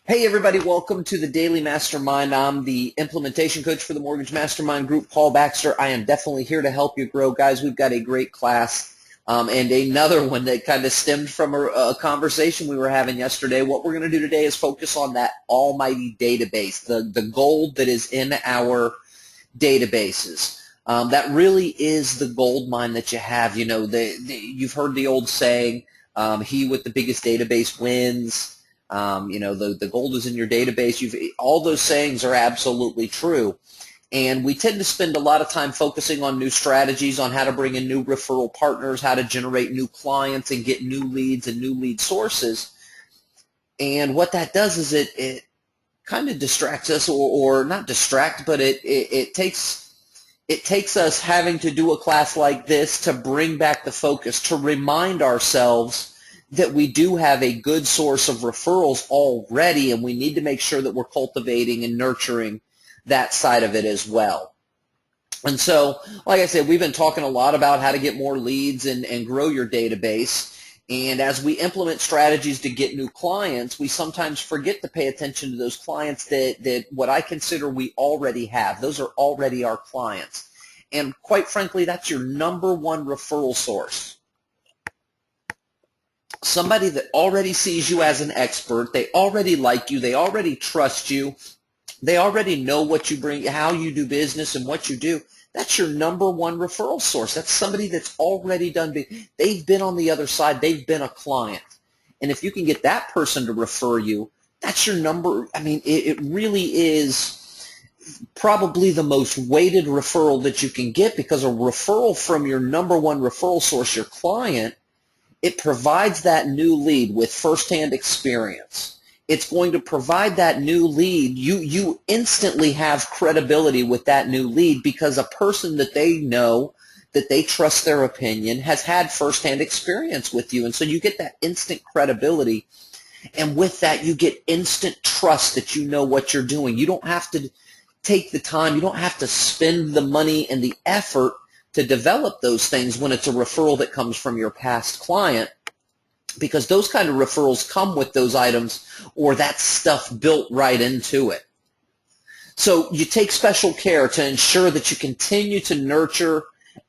Hey everybody, welcome to the Daily Mastermind. I'm the implementation coach for the Mortgage Mastermind Group, Paul Baxter. I am definitely here to help you grow. Guys, we've got a great class and another one that kind of stemmed from a conversation we were having yesterday. What we're going to do today is focus on that almighty database, the gold that is in our databases. That really is the gold mine that you have. You know, you've heard the old saying, he with the biggest database wins. The gold is in your database. All those sayings are absolutely true. And we tend to spend a lot of time focusing on new strategies, on how to bring in new referral partners, how to generate new clients and get new leads and new lead sources. And what that does is it kind of distracts us, or not distract, but it takes us having to do a class like this to bring back the focus, to remind ourselves that we do have a good source of referrals already, and we need to make sure that we're cultivating and nurturing that side of it as well. And so, like I said, we've been talking a lot about how to get more leads and grow your database. And as we implement strategies to get new clients, we sometimes forget to pay attention to those clients that what I consider we already have. Those are already our clients. And quite frankly, that's your number one referral source. Somebody that already sees you as an expert, they already like you, they already trust you, they already know what you bring, how you do business and what you do. That's your number one referral source. That's somebody that's already they've been on the other side, they've been a client. And if you can get that person to refer you, that's your number. I mean, it really is probably the most weighted referral that you can get, because a referral from your number one referral source, your client, it provides that new lead with firsthand experience. It's going to provide that new lead. You instantly have credibility with that new lead, because a person that they know, that they trust their opinion, has had firsthand experience with you. And so you get that instant credibility. And with that, you get instant trust that you know what you're doing. You don't have to take the time. You don't have to spend the money and the effort to develop those things when it's a referral that comes from your past client, because those kind of referrals come with those items or that stuff built right into it. So you take special care to ensure that you continue to nurture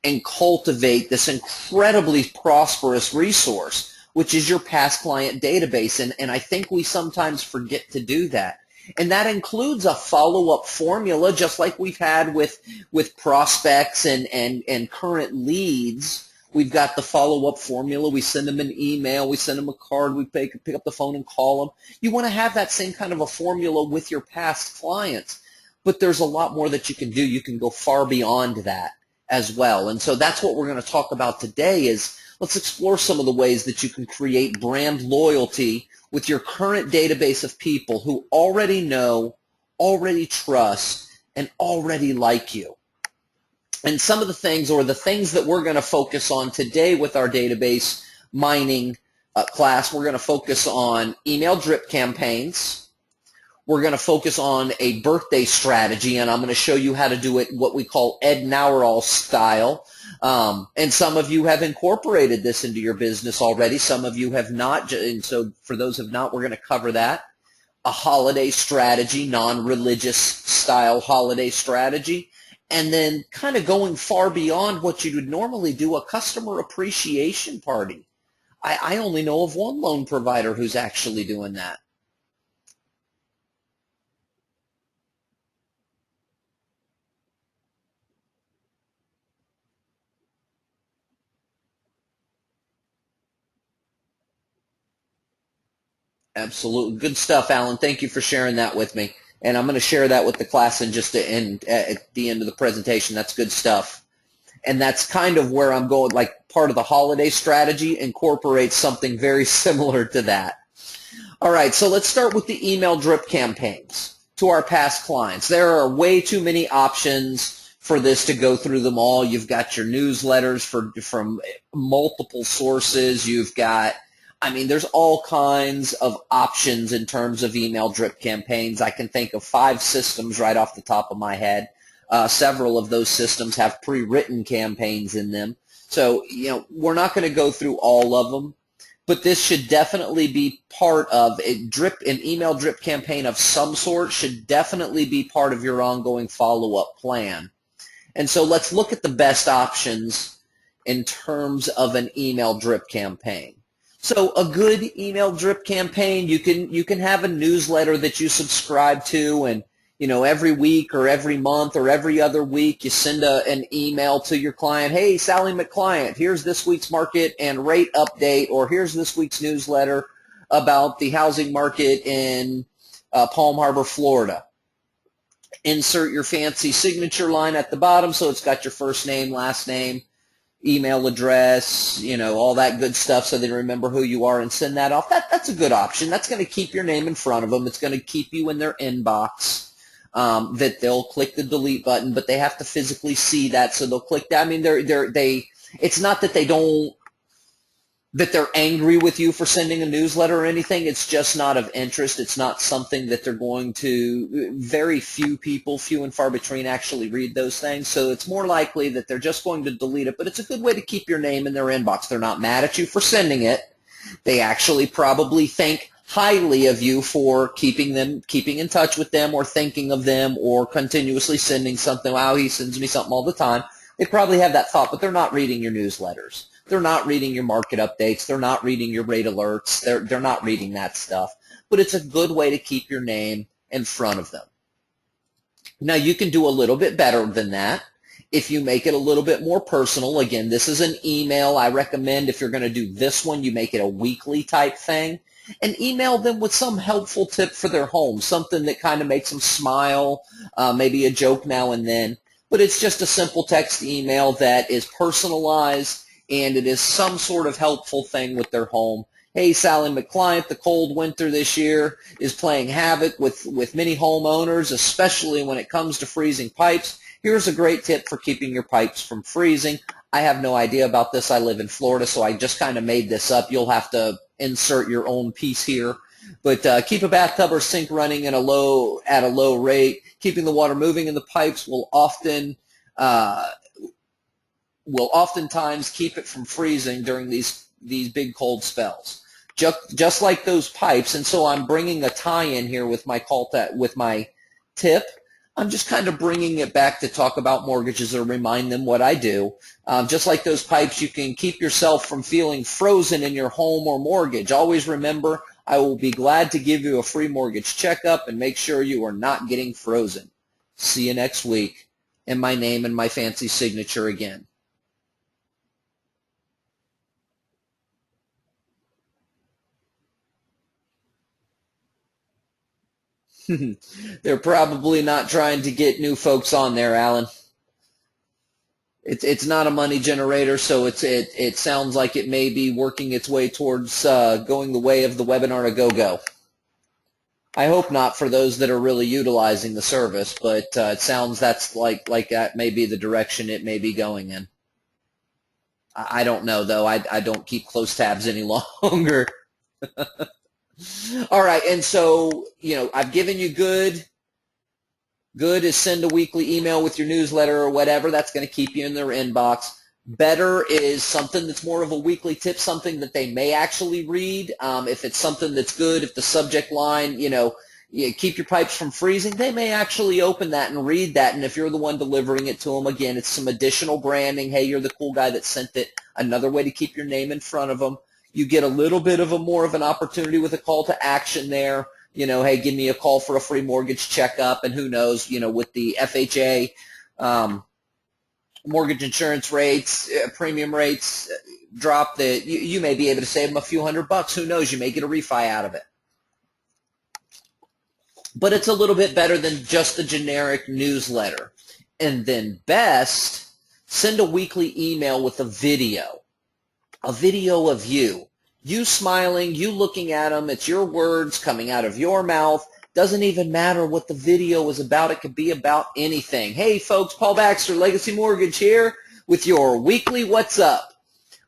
and cultivate this incredibly prosperous resource, which is your past client database. And I think we sometimes forget to do that. And that includes a follow-up formula, just like we've had with prospects and current leads. We've got the follow-up formula. We send them an email. We send them a card. We pick up the phone and call them. You want to have that same kind of a formula with your past clients. But there's a lot more that you can do. You can go far beyond that as well. And so that's what we're going to talk about today. Is let's explore some of the ways that you can create brand loyalty with your current database of people who already know, already trust, and already like you. And some of the things, or the things that we're going to focus on today with our database mining class, we're going to focus on email drip campaigns. We're going to focus on a birthday strategy, and I'm going to show you how to do it what we call Ed Nauerall style. And some of you have incorporated this into your business already. Some of you have not. And so for those who have not, we're going to cover that. A holiday strategy, non-religious style holiday strategy. And then kind of going far beyond what you would normally do, a customer appreciation party. I only know of one loan provider who's actually doing that. Absolutely. Good stuff, Alan. Thank you for sharing that with me. And I'm going to share that with the class in just at the end of the presentation. That's good stuff. And that's kind of where I'm going, like part of the holiday strategy incorporates something very similar to that. All right, so let's start with the email drip campaigns to our past clients. There are way too many options for this to go through them all. You've got your newsletters from multiple sources. You've got, I mean, there's all kinds of options in terms of email drip campaigns. I can think of 5 systems right off the top of my head. Several of those systems have pre-written campaigns in them. So, we're not going to go through all of them. but this should definitely be part of an email drip campaign of some sort should definitely be part of your ongoing follow-up plan. And so let's look at the best options in terms of an email drip campaign. So a good email drip campaign, you can have a newsletter that you subscribe to, and every week or every month or every other week you send an email to your client. Hey, Sally McClient, here's this week's market and rate update, or here's this week's newsletter about the housing market in Palm Harbor, Florida. Insert your fancy signature line at the bottom so it's got your first name, last name, email address, all that good stuff so they remember who you are, and send that off. That's a good option. That's going to keep your name in front of them. It's going to keep you in their inbox, that they'll click the delete button, but they have to physically see that, so they'll click that. I mean, it's not that they're angry with you for sending a newsletter or anything. It's just not of interest. It's not something that they're going to, very few people, few and far between, actually read those things. So it's more likely that they're just going to delete it, but it's a good way to keep your name in their inbox. They're not mad at you for sending it. They actually probably think highly of you for keeping in touch with them, or thinking of them, or continuously sending something. Wow, he sends me something all the time. They probably have that thought, but they're not reading your newsletters. They're not reading your market updates. They're not reading your rate alerts. They're not reading that stuff. But it's a good way to keep your name in front of them. Now, you can do a little bit better than that if you make it a little bit more personal. Again, this is an email. I recommend, if you're going to do this one, you make it a weekly type thing, and email them with some helpful tip for their home, something that kind of makes them smile, maybe a joke now and then. But it's just a simple text email that is personalized, and it is some sort of helpful thing with their home. Hey, Sally McClient, the cold winter this year is playing havoc with many homeowners, especially when it comes to freezing pipes. Here's a great tip for keeping your pipes from freezing. I have no idea about this. I live in Florida, so I just kind of made this up. You'll have to insert your own piece here. But keep a bathtub or sink running at a low rate. Keeping the water moving in the pipes will oftentimes keep it from freezing during these big cold spells, just like those pipes. And so I'm bringing a tie-in here with my tip. I'm just kind of bringing it back to talk about mortgages or remind them what I do. Just like those pipes, you can keep yourself from feeling frozen in your home or mortgage. Always remember, I will be glad to give you a free mortgage checkup and make sure you are not getting frozen. See you next week. And my name and my fancy signature again. They're probably not trying to get new folks on there, Alan. It's not a money generator, so it sounds like it may be working its way towards going the way of the webinar to go-go. I hope not for those that are really utilizing the service, but it sounds that's like that may be the direction it may be going in. I don't know, though. I don't keep close tabs any longer. All right, and so, I've given you good. Good is send a weekly email with your newsletter or whatever. That's going to keep you in their inbox. Better is something that's more of a weekly tip, something that they may actually read. If it's something that's good, if the subject line, keep your pipes from freezing, they may actually open that and read that. And if you're the one delivering it to them, again, it's some additional branding. Hey, you're the cool guy that sent it. Another way to keep your name in front of them. You get a little bit of more of an opportunity with a call to action there. Hey, give me a call for a free mortgage checkup, and who knows, with the FHA mortgage insurance rates, premium rates drop, that you may be able to save them a few $100. Who knows? You may get a refi out of it. But it's a little bit better than just the generic newsletter. And then best, send a weekly email with a video of you. You smiling, you looking at them, it's your words coming out of your mouth. Doesn't even matter what the video is about. It could be about anything. Hey, folks, Paul Baxter, Legacy Mortgage here with your weekly What's Up.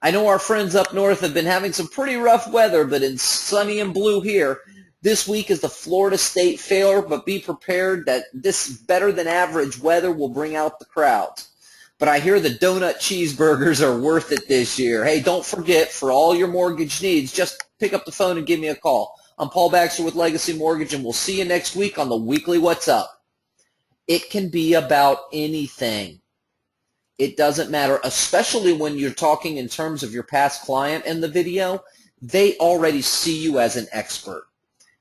I know our friends up north have been having some pretty rough weather, but in sunny and blue here. This week is the Florida State Fair, but be prepared that this better than average weather will bring out the crowds. but I hear the donut cheeseburgers are worth it this year. Hey, don't forget, for all your mortgage needs, just pick up the phone and give me a call. I'm Paul Baxter with Legacy Mortgage, and we'll see you next week on the Weekly What's Up. It can be about anything. It doesn't matter, especially when you're talking in terms of your past client in the video. They already see you as an expert.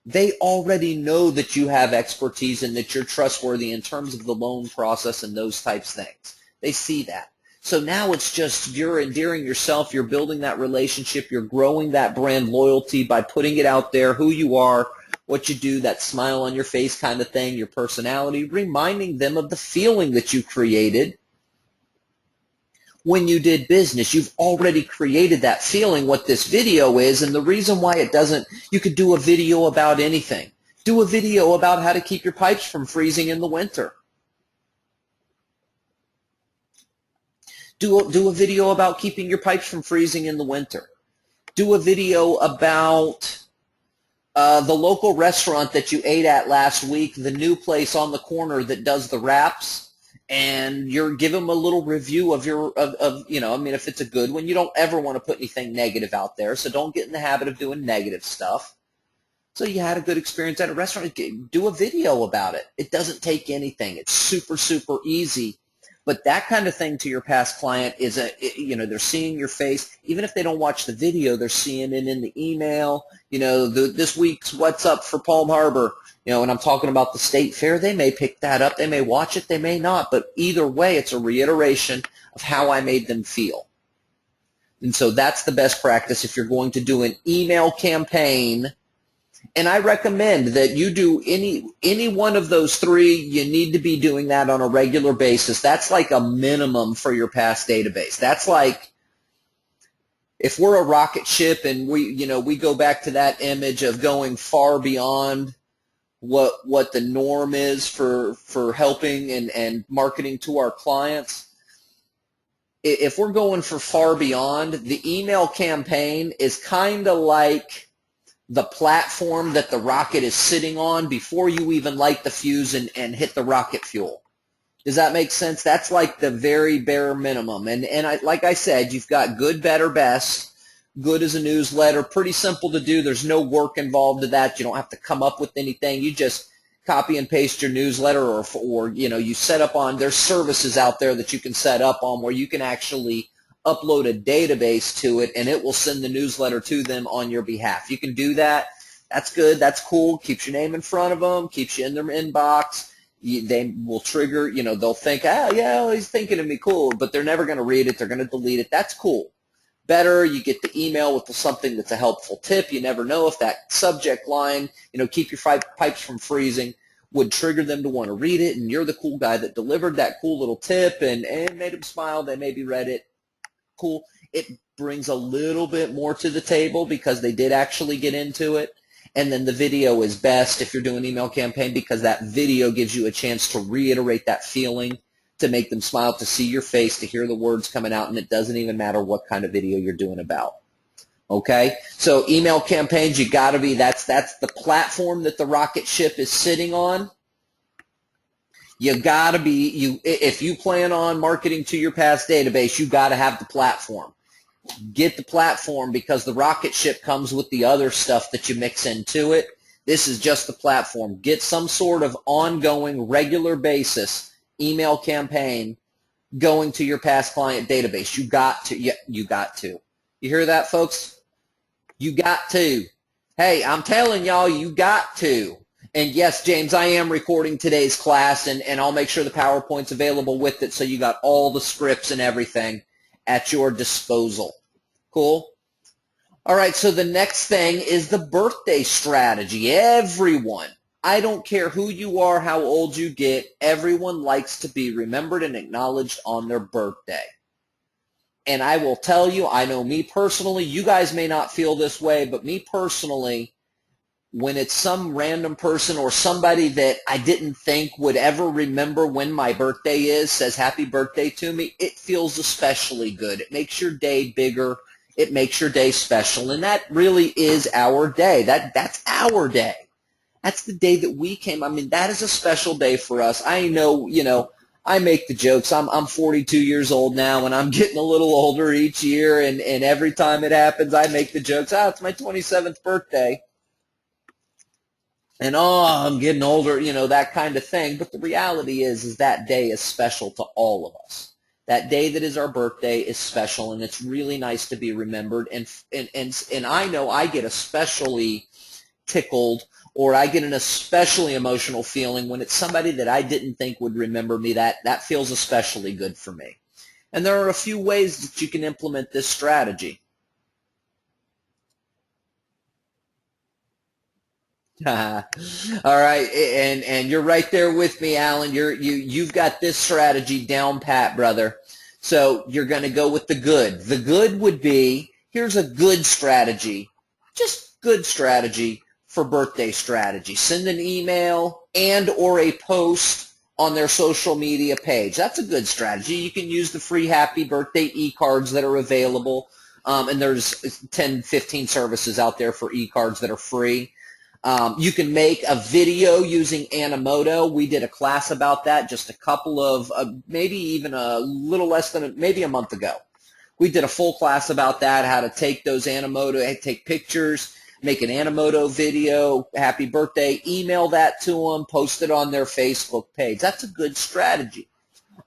They already know that you have expertise and that you're trustworthy in terms of the loan process and those types of things. They see that. So now it's just you're endearing yourself, you're building that relationship, you're growing that brand loyalty by putting it out there, who you are, what you do, that smile on your face kind of thing, your personality, reminding them of the feeling that you created when you did business. You've already created that feeling, what this video is, and the reason why it doesn't, you could do a video about anything. Do a video about how to keep your pipes from freezing in the winter. Do a video about keeping your pipes from freezing in the winter. Do a video about the local restaurant that you ate at last week, the new place on the corner that does the wraps, and give them a little review of if it's a good one. You don't ever want to put anything negative out there, so don't get in the habit of doing negative stuff. So you had a good experience at a restaurant, do a video about it. It doesn't take anything. It's super, super easy. But that kind of thing to your past client is they're seeing your face. Even if they don't watch the video, they're seeing it in the email. This week's What's Up for Palm Harbor. When I'm talking about the state fair, they may pick that up. They may watch it. They may not. But either way, it's a reiteration of how I made them feel. And so that's the best practice if you're going to do an email campaign. And I recommend that you do any one of those three. You need to be doing that on a regular basis. That's like a minimum for your past database. That's like if we're a rocket ship and we go back to that image of going far beyond what the norm is for helping and marketing to our clients. If we're going for far beyond, the email campaign is kind of like the platform that the rocket is sitting on before you even light the fuse and hit the rocket fuel. Does that make sense? That's like the very bare minimum. Like I said, you've got good, better, best. Good is a newsletter. Pretty simple to do. There's no work involved to that. You don't have to come up with anything. You just copy and paste your newsletter or you set up on, there's services out there that you can set up on where you can actually upload a database to it, and it will send the newsletter to them on your behalf. You can do that. That's good. That's cool. Keeps your name in front of them. Keeps you in their inbox. They will trigger, they'll think, yeah, he's thinking of me, cool, but they're never going to read it. They're going to delete it. That's cool. Better, you get the email with something that's a helpful tip. You never know if that subject line, keep your pipes from freezing, would trigger them to want to read it, and you're the cool guy that delivered that cool little tip and made them smile. They maybe read it. Cool. It brings a little bit more to the table because they did actually get into it. And then the video is best if you're doing an email campaign because that video gives you a chance to reiterate that feeling, to make them smile, to see your face, to hear the words coming out, and it doesn't even matter what kind of video you're doing about. Okay? So email campaigns, you got to be, that's the platform that the rocket ship is sitting on. You got to be, if you plan on marketing to your past database, you got to have the platform. Get the platform because the rocket ship comes with the other stuff that you mix into it. This is just the platform. Get some sort of ongoing, regular basis email campaign going to your past client database. You got to. You got to. You hear that, folks? You got to. Hey, I'm telling y'all, you got to. And yes, James, I am recording today's class, and I'll make sure the PowerPoint's available with it so you got all the scripts and everything at your disposal. Cool? All right, so the next thing is the birthday strategy. Everyone, I don't care who you are, how old you get, everyone likes to be remembered and acknowledged on their birthday. And I will tell you, I know me personally, you guys may not feel this way, but me personally, when it's some random person or somebody that I didn't think would ever remember when my birthday is, says happy birthday to me, it feels especially good. It makes your day bigger. It makes your day special. And that really is our day. That's our day. That's the day that we came. I mean, that is a special day for us. I know, I make the jokes. I'm 42 years old now, and I'm getting a little older each year, and every time it happens, I make the jokes. It's my 27th birthday. And I'm getting older, that kind of thing. But the reality is that day is special to all of us. That day that is our birthday is special, and it's really nice to be remembered. And I know I get especially tickled, or I get an especially emotional feeling when it's somebody that I didn't think would remember me. That feels especially good for me. And there are a few ways that you can implement this strategy. All right, and you're right there with me, Alan. You've got this strategy down pat, brother. So you're going to go with the good. The good would be, here's a good strategy, just good strategy for birthday strategy. Send an email and or a post on their social media page. That's a good strategy. You can use the free happy birthday e-cards that are available, and there's 10, 15 services out there for e-cards that are free. You can make a video using Animoto. We did a class about that just a couple of, maybe even a little less than, maybe a month ago. We did a full class about that, how to take those Animoto, take pictures, make an Animoto video, happy birthday, email that to them, post it on their Facebook page. That's a good strategy.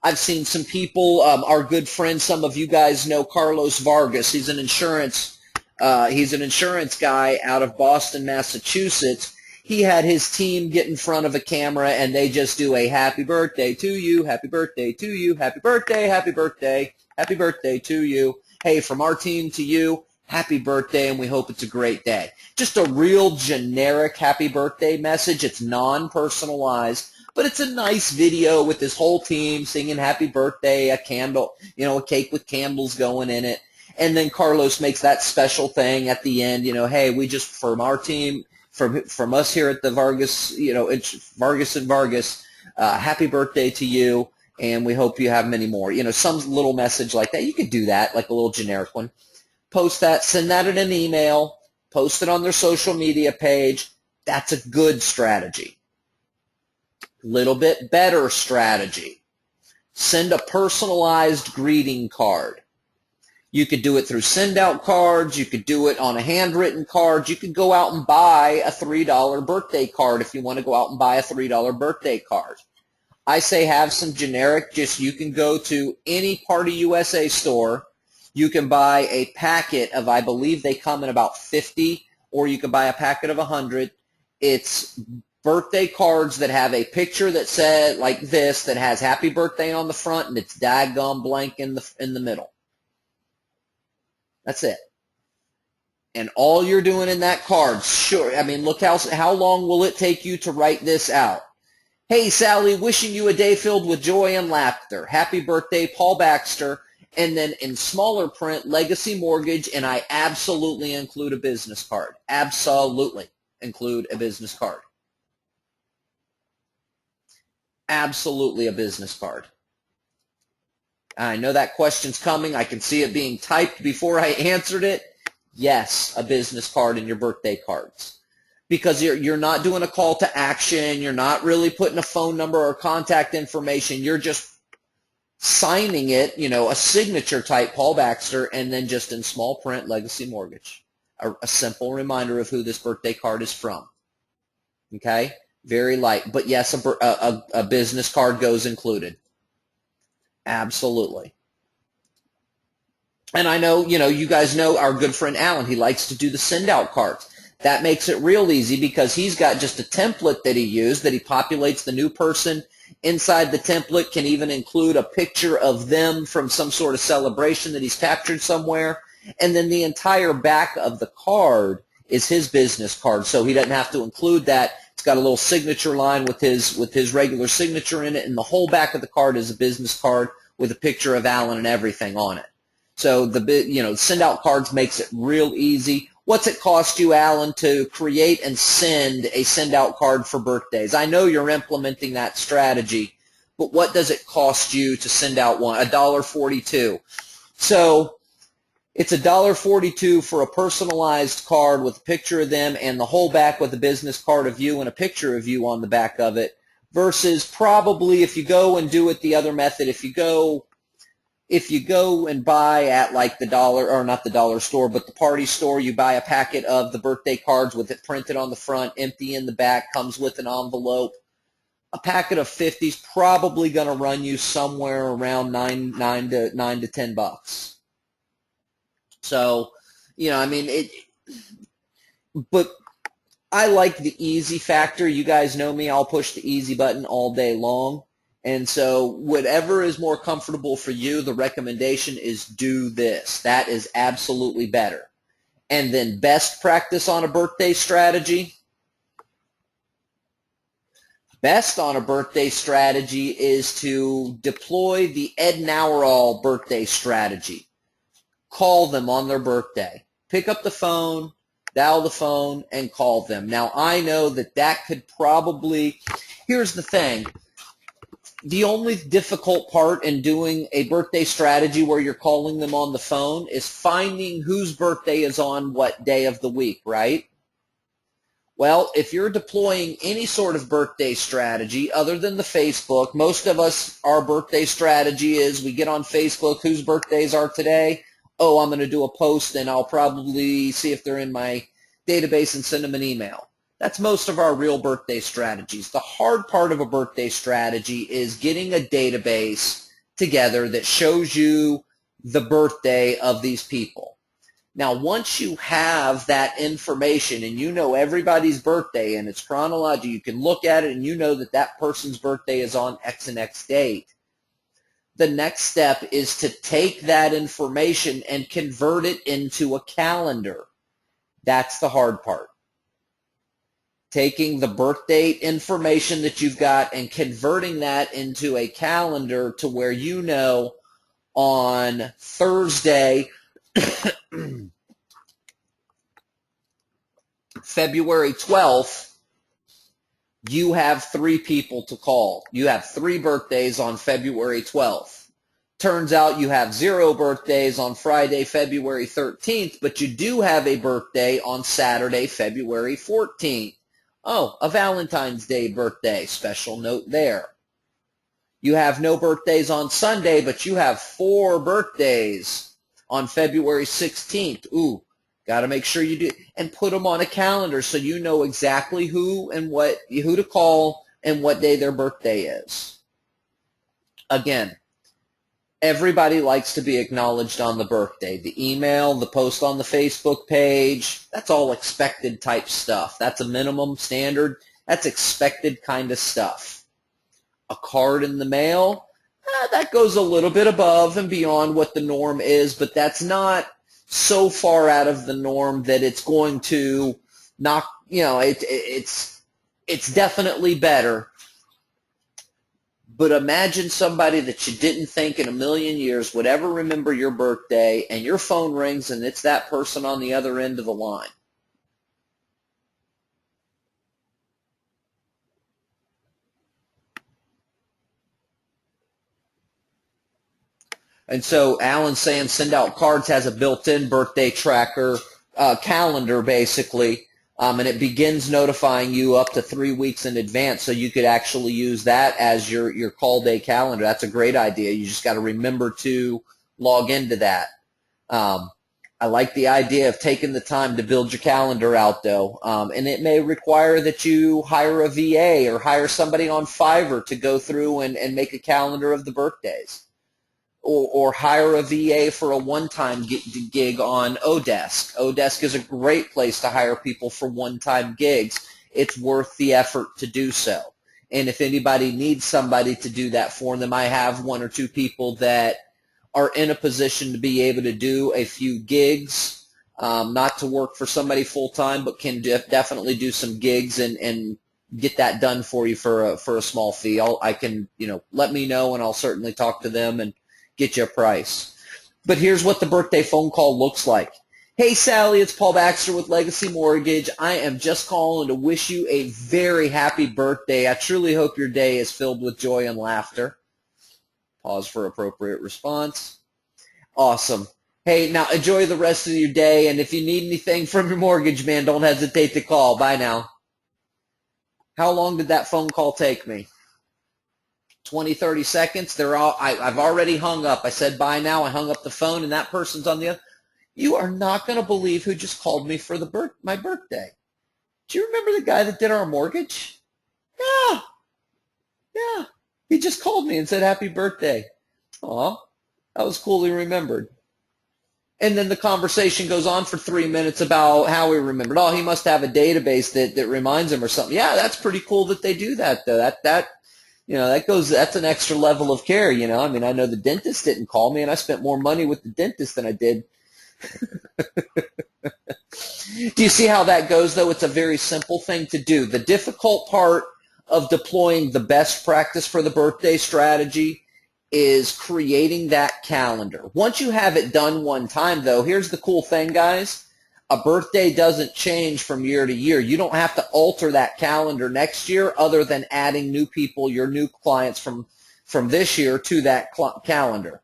I've seen some people, our good friend, some of you guys know Carlos Vargas. He's an insurance guy out of Boston, Massachusetts. He had his team get in front of a camera, and they just do a happy birthday to you, happy birthday to you, happy birthday, happy birthday, happy birthday to you. Hey, from our team to you, happy birthday, and we hope it's a great day. Just a real generic happy birthday message. It's non-personalized, but it's a nice video with this whole team singing happy birthday, a candle, a cake with candles going in it. And then Carlos makes that special thing at the end, hey, we just, from our team, from us here at the Vargas, it's Vargas and Vargas, happy birthday to you, and we hope you have many more. Some little message like that. You could do that, like a little generic one. Post that, send that in an email, post it on their social media page. That's a good strategy. Little bit better strategy. Send a personalized greeting card. You could do it through send-out cards. You could do it on a handwritten card. You could go out and buy a $3 birthday card if you want to go out and buy a $3 birthday card. I say have some generic, you can go to any Party USA store. You can buy a packet of, I believe they come in about 50, or you can buy a packet of 100. It's birthday cards that have a picture that said, like this, that has happy birthday on the front, and it's daggum blank in the middle. That's it. And all you're doing in that card, sure, look how long will it take you to write this out? Hey, Sally, wishing you a day filled with joy and laughter. Happy birthday, Paul Baxter. And then in smaller print, Legacy Mortgage, and I absolutely include a business card. Absolutely include a business card. Absolutely a business card. I know that question's coming. I can see it being typed before I answered it. Yes, a business card in your birthday cards. Because you're not doing a call to action. You're not really putting a phone number or contact information. You're just signing it, a signature type Paul Baxter, and then just in small print, Legacy Mortgage. A simple reminder of who this birthday card is from. Okay? Very light. But yes, a business card goes included. Absolutely. And I know, you guys know our good friend Alan. He likes to do the send-out cards. That makes it real easy because he's got just a template that he used that he populates the new person. Inside the template can even include a picture of them from some sort of celebration that he's captured somewhere. And then the entire back of the card is his business card, so he doesn't have to include that. It's got a little signature line with his regular signature in it, and the whole back of the card is a business card with a picture of Alan and everything on it. So the send-out cards makes it real easy. What's it cost you, Alan, to create and send a send-out card for birthdays? I know you're implementing that strategy, but what does it cost you to send out one? $1.42. So it's $1.42 for a personalized card with a picture of them and the whole back with a business card of you and a picture of you on the back of it. versus probably if you go and do it the other method, if you go and buy at like the dollar, or not the dollar store, but the party store, you buy a packet of the birthday cards with it printed on the front, empty in the back, comes with an envelope. A packet of 50 is probably going to run you somewhere around nine to $10. So, I mean, but I like the easy factor. You guys know me. I'll push the easy button all day long. And so whatever is more comfortable for you, the recommendation is do this. That is absolutely better. And then best practice on a birthday strategy. Best on a birthday strategy is to deploy the Ed Nauerall birthday strategy. Call them on their birthday. Pick up the phone, dial the phone, and call them. Now, I know that could probably, here's the thing. The only difficult part in doing a birthday strategy where you're calling them on the phone is finding whose birthday is on what day of the week, right? Well, if you're deploying any sort of birthday strategy other than the Facebook, most of us, our birthday strategy is we get on Facebook, whose birthdays are today. Oh, I'm going to do a post and I'll probably see if they're in my database and send them an email. That's most of our real birthday strategies. The hard part of a birthday strategy is getting a database together that shows you the birthday of these people. Now, once you have that information and you know everybody's birthday and it's chronological, you can look at it and you know that that person's birthday is on X and X date. The next step is to take that information and convert it into a calendar. That's the hard part. Taking the birth date information that you've got and converting that into a calendar to where you know on Thursday, February 12th, you have 3 people to call. You have 3 birthdays on February 12th. Turns out you have 0 birthdays on Friday, February 13th, but you do have a birthday on Saturday, February 14th. Oh, a Valentine's Day birthday. Special note there. You have no birthdays on Sunday, but you have 4 birthdays on February 16th. Ooh, got to make sure you do, and put them on a calendar so you know exactly who to call and what day their birthday is. Again, everybody likes to be acknowledged on the birthday. The email, the post on the Facebook page, that's all expected type stuff. That's a minimum standard. That's expected kind of stuff. A card in the mail, that goes a little bit above and beyond what the norm is, but that's not so far out of the norm that it's going to knock, it's definitely better. But imagine somebody that you didn't think in a million years would ever remember your birthday, and your phone rings and it's that person on the other end of the line. And so Alan's saying Send Out Cards has a built-in birthday tracker calendar, basically, and it begins notifying you up to 3 weeks in advance, so you could actually use that as your call day calendar. That's a great idea. You just got to remember to log into that. I like the idea of taking the time to build your calendar out, though, and it may require that you hire a VA or hire somebody on Fiverr to go through and make a calendar of the birthdays. Or hire a VA for a one-time gig on Odesk. Odesk is a great place to hire people for one-time gigs. It's worth the effort to do so. And if anybody needs somebody to do that for them, I have 1 or 2 people that are in a position to be able to do a few gigs, not to work for somebody full-time, but can definitely do some gigs and get that done for you for a small fee. I can, let me know, and I'll certainly talk to them and get you a price. But here's what the birthday phone call looks like. Hey, Sally, it's Paul Baxter with Legacy Mortgage. I am just calling to wish you a very happy birthday. I truly hope your day is filled with joy and laughter. Pause for appropriate response. Awesome. Hey, now enjoy the rest of your day, and if you need anything from your mortgage man, don't hesitate to call. Bye now. How long did that phone call take me? 20, 30 seconds, I've already hung up. I said bye now. I hung up the phone, and that person's on the other. You are not going to believe who just called me for my birthday. Do you remember the guy that did our mortgage? Yeah, yeah. He just called me and said happy birthday. Aw, that was cool. He remembered. And then the conversation goes on for 3 minutes about how he remembered. Oh, he must have a database that reminds him or something. Yeah, that's pretty cool that they do that, though. That's an extra level of care, I mean, I know the dentist didn't call me, and I spent more money with the dentist than I did. Do you see how that goes, though? It's a very simple thing to do. The difficult part of deploying the best practice for the birthday strategy is creating that calendar. Once you have it done one time, though, here's the cool thing, guys. A birthday doesn't change from year to year. You don't have to alter that calendar next year other than adding new people, your new clients from this year to that calendar.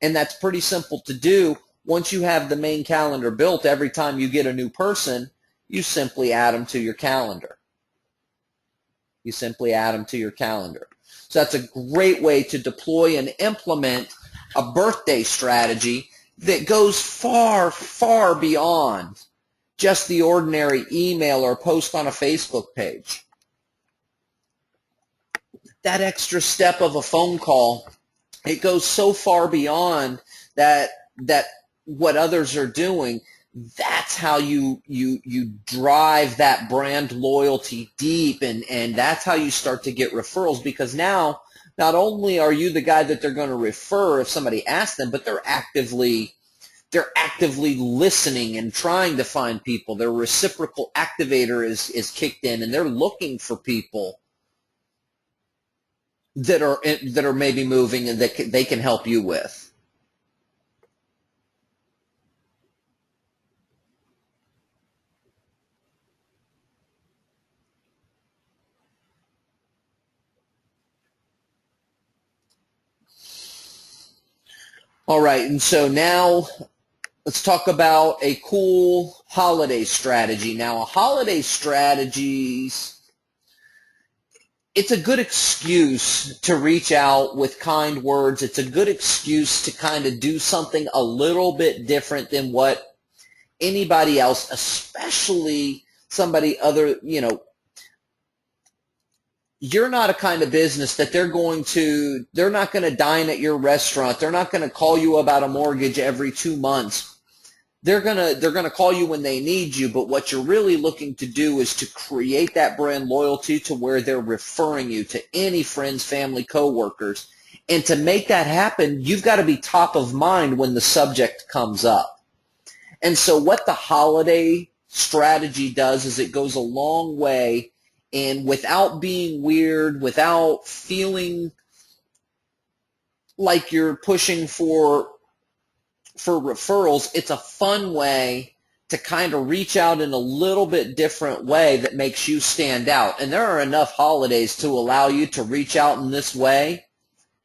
And that's pretty simple to do. Once you have the main calendar built, every time you get a new person, you simply add them to your calendar. You simply add them to your calendar. So that's a great way to deploy and implement a birthday strategy that goes far, far beyond just the ordinary email or post on a Facebook page. That extra step of a phone call, it goes so far beyond that what others are doing. That's how you drive that brand loyalty deep, and that's how you start to get referrals, because now not only are you the guy that they're going to refer if somebody asks them, but they're actively listening and trying to find people. Their reciprocal activator is kicked in, and they're looking for people that are maybe moving and that they can help you with. All right, and so now let's talk about a cool holiday strategy. Now, a holiday strategy, it's a good excuse to reach out with kind words. It's a good excuse to kind of do something a little bit different than what anybody else, especially somebody other, you're not a kind of business that they're not going to dine at your restaurant. They're not going to call you about a mortgage every 2 months. They're going to call you when they need you, but what you're really looking to do is to create that brand loyalty to where they're referring you to any friends, family, coworkers. And to make that happen, you've got to be top of mind when the subject comes up. And so what the holiday strategy does is it goes a long way, and without being weird, without feeling like you're pushing for referrals, it's a fun way to kind of reach out in a little bit different way that makes you stand out. And there are enough holidays to allow you to reach out in this way.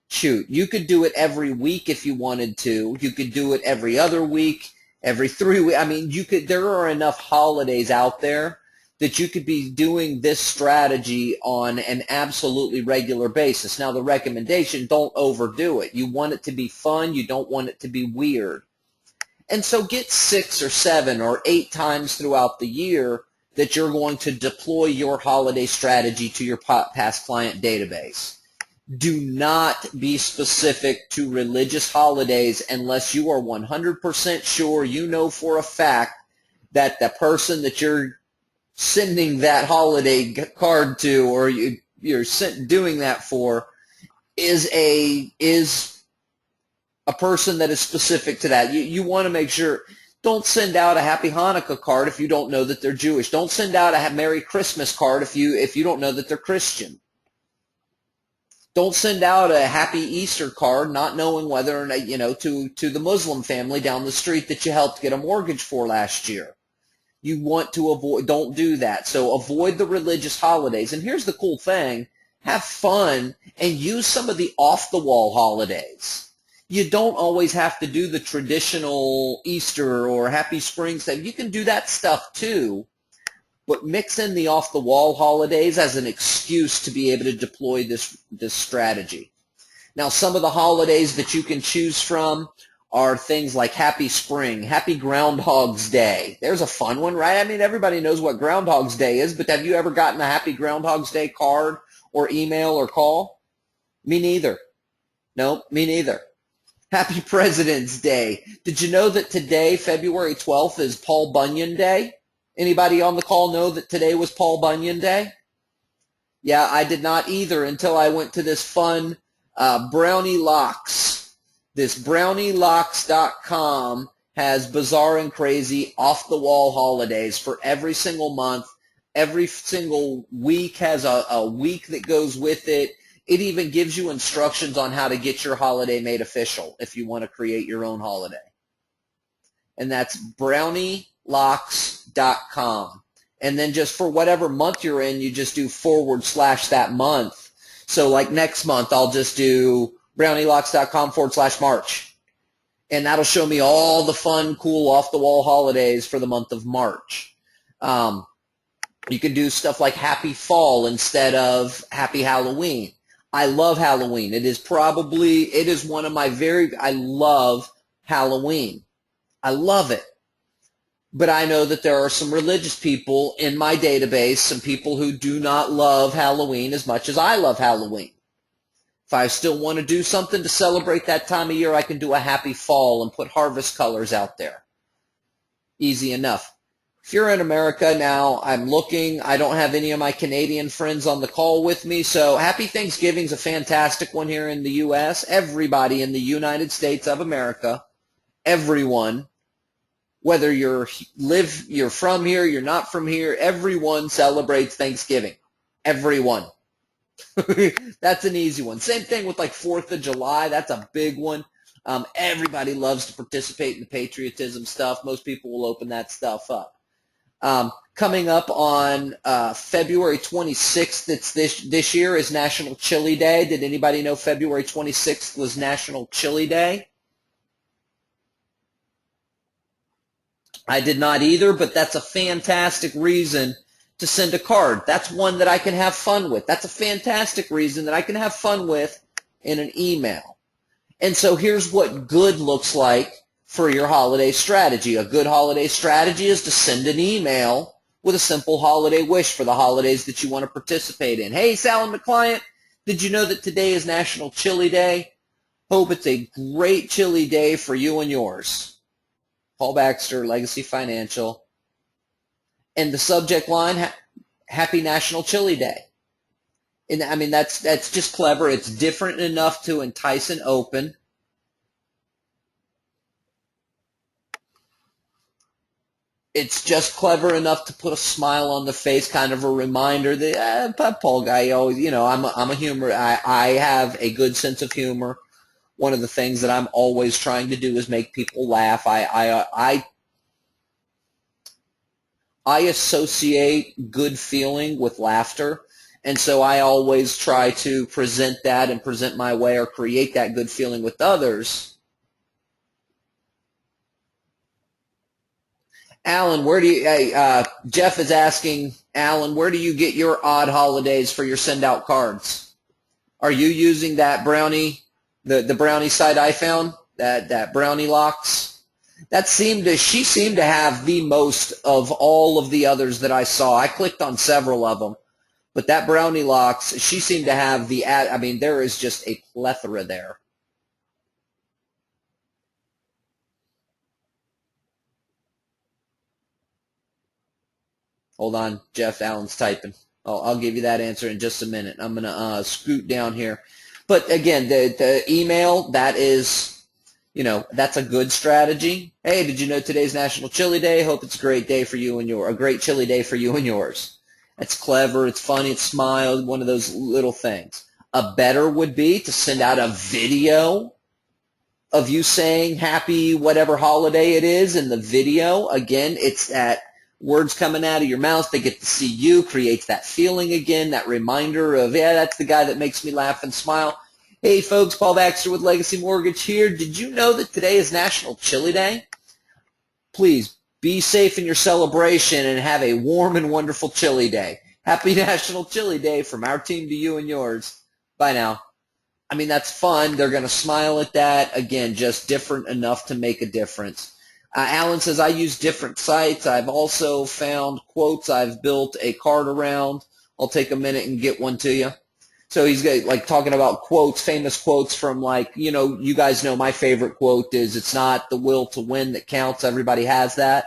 Shoot, you could do it every week if you wanted to. You could do it every other week, every 3 weeks. I mean, there are enough holidays out there that you could be doing this strategy on an absolutely regular basis. Now, the recommendation, don't overdo it. You want it to be fun. You don't want it to be weird. And so get 6 or 7 or 8 times throughout the year that you're going to deploy your holiday strategy to your past client database. Do not be specific to religious holidays unless you are 100% sure you know for a fact that the person that you're sending that holiday card to, or you're doing that for, is a person that is specific to that. You want to make sure. Don't send out a Happy Hanukkah card if you don't know that they're Jewish. Don't send out a Merry Christmas card if you don't know that they're Christian. Don't send out a Happy Easter card not knowing whether or not, to the Muslim family down the street that you helped get a mortgage for last year. You want to avoid, don't do that. So avoid the religious holidays. And here's the cool thing. Have fun and use some of the off-the-wall holidays. You don't always have to do the traditional Easter or Happy Spring stuff. You can do that stuff too, but mix in the off-the-wall holidays as an excuse to be able to deploy this strategy. Now, some of the holidays that you can choose from are things like Happy Spring, Happy Groundhog's Day. There's a fun one, right? I mean, everybody knows what Groundhog's Day is, but have you ever gotten a Happy Groundhog's Day card or email or call? Me neither. No, me neither. Happy President's Day. Did you know that today, February 12th, is Paul Bunyan Day? Anybody on the call know that today was Paul Bunyan Day? Yeah, I did not either until I went to this fun Brownie Locks. This BrownieLocks.com has bizarre and crazy off-the-wall holidays for every single month. Every single week has a week that goes with it. It even gives you instructions on how to get your holiday made official if you want to create your own holiday. And that's BrownieLocks.com. And then just for whatever month you're in, you just do / that month. So like next month, I'll just do BrownieLocks.com / March. And that'll show me all the fun, cool, off-the-wall holidays for the month of March. You can do stuff like Happy Fall instead of Happy Halloween. I love Halloween. It is one of my I love Halloween. I love it. But I know that there are some religious people in my database, some people who do not love Halloween as much as I love Halloween. If I still want to do something to celebrate that time of year, I can do a Happy Fall and put harvest colors out there. Easy enough. If you're in America now, I'm looking. I don't have any of my Canadian friends on the call with me, so Happy Thanksgiving is a fantastic one here in the U.S. Everybody in the United States of America, everyone, whether you're from here, you're not from here, everyone celebrates Thanksgiving. Everyone. That's an easy one. Same thing with like 4th of July. That's a big one. Everybody loves to participate in the patriotism stuff. Most people will open that stuff up. Coming up on February 26th, it's this year, is National Chili Day. Did anybody know February 26th was National Chili Day? I did not either, but that's a fantastic reason to send a card. That's one that I can have fun with. That's a fantastic reason that I can have fun with in an email. And so here's what good looks like for your holiday strategy. A good holiday strategy is to send an email with a simple holiday wish for the holidays that you want to participate in. Hey, Sal and the client, did you know that today is National Chili Day? Hope it's a great chili day for you and yours. Paul Baxter, Legacy Financial. And the subject line, Happy National Chili Day. And I mean, that's just clever. It's different enough to entice and open. It's just clever enough to put a smile on the face, kind of a reminder that Paul guy always, I'm a humor. I have a good sense of humor. One of the things that I'm always trying to do is make people laugh. I associate good feeling with laughter, and so I always try to present that and present my way or create that good feeling with others. Alan, Jeff is asking, Alan, where do you get your odd holidays for your send-out cards? Are you using that Brownie, the Brownie site I found, that Brownie Locks? She seemed to have the most of all of the others that I saw. I clicked on several of them, but that Brownie Locks, she seemed to have there is just a plethora there. Hold on, Jeff, Allen's typing. I'll give you that answer in just a minute. I'm going to scoot down here. But again, the email, that is, that's a good strategy. Hey, did you know today's National Chili Day? Hope it's a great day for you and a great chili day for you and yours. It's clever, it's funny, it's smile, one of those little things. A better would be to send out a video of you saying happy whatever holiday it is in the video. Again, it's that words coming out of your mouth, they get to see you, creates that feeling again, that reminder of, yeah, that's the guy that makes me laugh and smile. Hey folks, Paul Baxter with Legacy Mortgage here. Did you know that today is National Chili Day? Please be safe in your celebration and have a warm and wonderful chili day. Happy National Chili Day from our team to you and yours. Bye now. I mean, that's fun. They're going to smile at that. Again, just different enough to make a difference. Alan says, I use different sites. I've also found quotes I've built a card around. I'll take a minute and get one to you. So he's like talking about quotes, famous quotes from, like, you guys know my favorite quote is, it's not the will to win that counts. Everybody has that.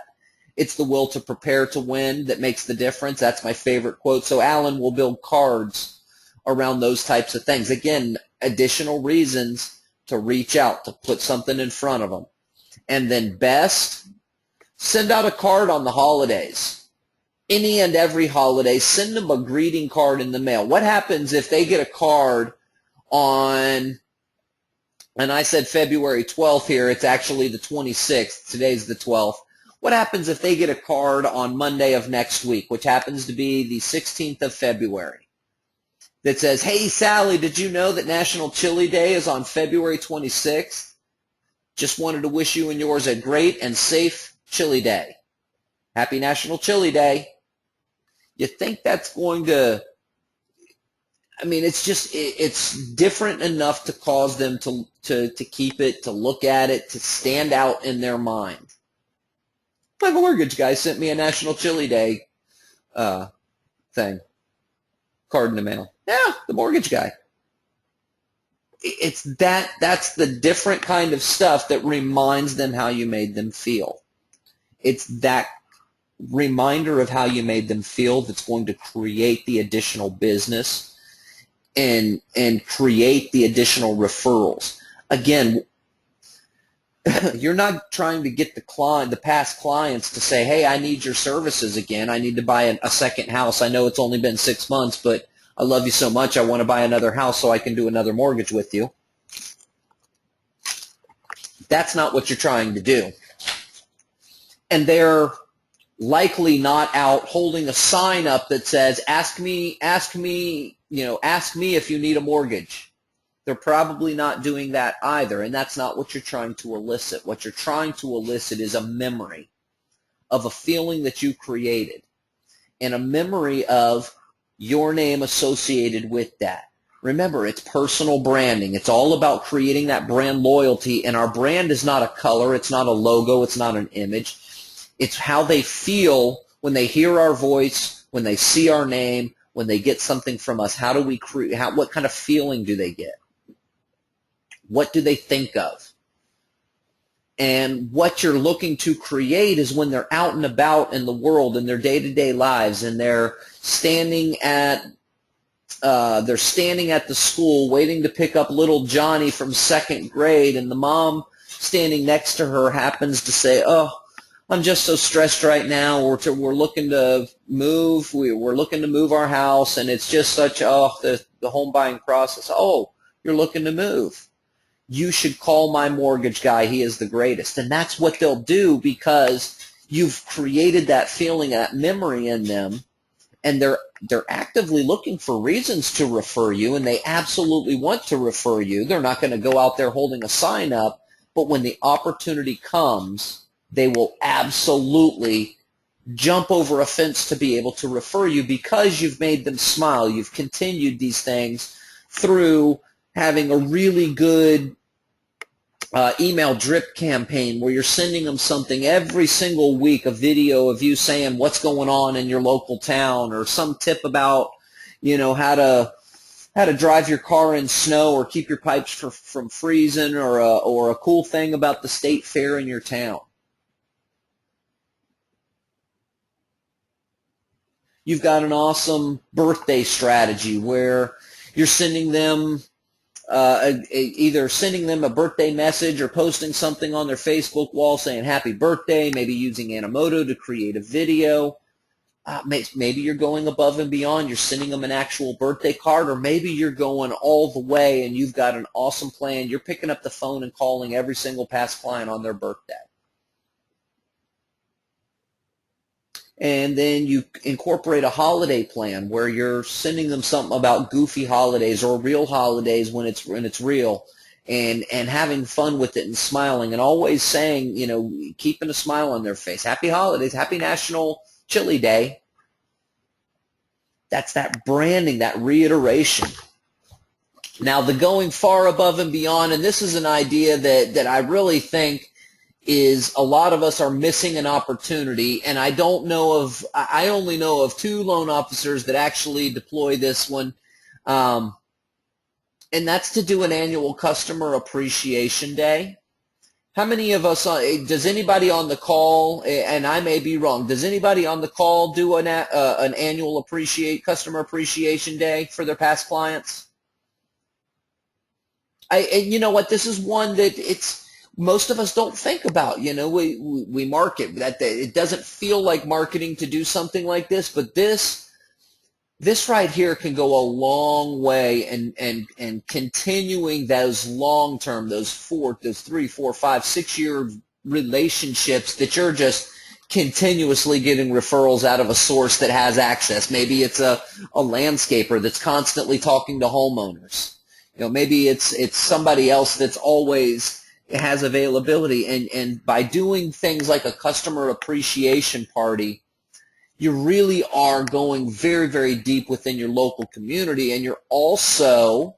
It's the will to prepare to win that makes the difference. That's my favorite quote. So Alan will build cards around those types of things. Again, additional reasons to reach out, to put something in front of them. And then best, send out a card on the holidays. Any and every holiday, send them a greeting card in the mail. What happens if they get a card on, and I said February 12th here, it's actually the 26th, today's the 12th. What happens if they get a card on Monday of next week, which happens to be the 16th of February, that says, hey, Sally, did you know that National Chili Day is on February 26th? Just wanted to wish you and yours a great and safe Chili Day. Happy National Chili Day. You think that's going to, I mean, it's different enough to cause them to keep it, to look at it, to stand out in their mind. My mortgage guy sent me a National Chili Day thing, card in the mail. Yeah, the mortgage guy. That's the different kind of stuff that reminds them how you made them feel. It's that reminder of how you made them feel that's going to create the additional business and create the additional referrals. Again, you're not trying to get the past clients to say, hey, I need your services again. I need to buy a second house. I know it's only been 6 months, but I love you so much. I want to buy another house so I can do another mortgage with you. That's not what you're trying to do. And they're likely not out holding a sign up that says, ask me if you need a mortgage. They're probably not doing that either, and that's not what you're trying to elicit. What you're trying to elicit is a memory of a feeling that you created, and a memory of your name associated with that. Remember, it's personal branding. It's all about creating that brand loyalty, and our brand is not a color. It's not a logo. It's not an image. It's how they feel when they hear our voice, when they see our name, when they get something from us. How do we create? What kind of feeling do they get? What do they think of? And what you're looking to create is when they're out and about in the world in their day-to-day lives, and they're standing at the school waiting to pick up little Johnny from 2nd grade, and the mom standing next to her happens to say, oh, I'm just so stressed right now. We're looking to move. We're looking to move our house, and it's just such, the home buying process. Oh, you're looking to move. You should call my mortgage guy. He is the greatest. And that's what they'll do, because you've created that feeling, that memory in them, and they're actively looking for reasons to refer you, and they absolutely want to refer you. They're not going to go out there holding a sign up, but when the opportunity comes, they will absolutely jump over a fence to be able to refer you, because you've made them smile. You've continued these things through having a really good email drip campaign where you're sending them something every single week, a video of you saying what's going on in your local town, or some tip about, how to drive your car in snow or keep your pipes from freezing, or a cool thing about the state fair in your town. You've got an awesome birthday strategy where you're sending them either sending them a birthday message or posting something on their Facebook wall saying happy birthday, maybe using Animoto to create a video. Maybe you're going above and beyond. You're sending them an actual birthday card, or maybe you're going all the way and you've got an awesome plan. You're picking up the phone and calling every single past client on their birthday. And then you incorporate a holiday plan where you're sending them something about goofy holidays or real holidays when it's real, and having fun with it and smiling, and always saying, keeping a smile on their face. Happy holidays, happy National Chili Day. That's that branding, that reiteration. Now, the going far above and beyond, and this is an idea that I really think is a lot of us are missing an opportunity, and I only know of 2 loan officers that actually deploy this one, and that's to do an annual customer appreciation day. How many of us, does anybody on the call, and I may be wrong, does anybody on the call do an annual customer appreciation day for their past clients? And you know what? This is one that most of us don't think about. We market that it doesn't feel like marketing to do something like this, but this right here can go a long way and continuing those long term, those 3, 4, 5, 6 year relationships that you're just continuously getting referrals out of a source that has access. Maybe it's a landscaper that's constantly talking to homeowners. Maybe it's somebody else that's always has availability. And by doing things like a customer appreciation party, you really are going very, very deep within your local community, and you're also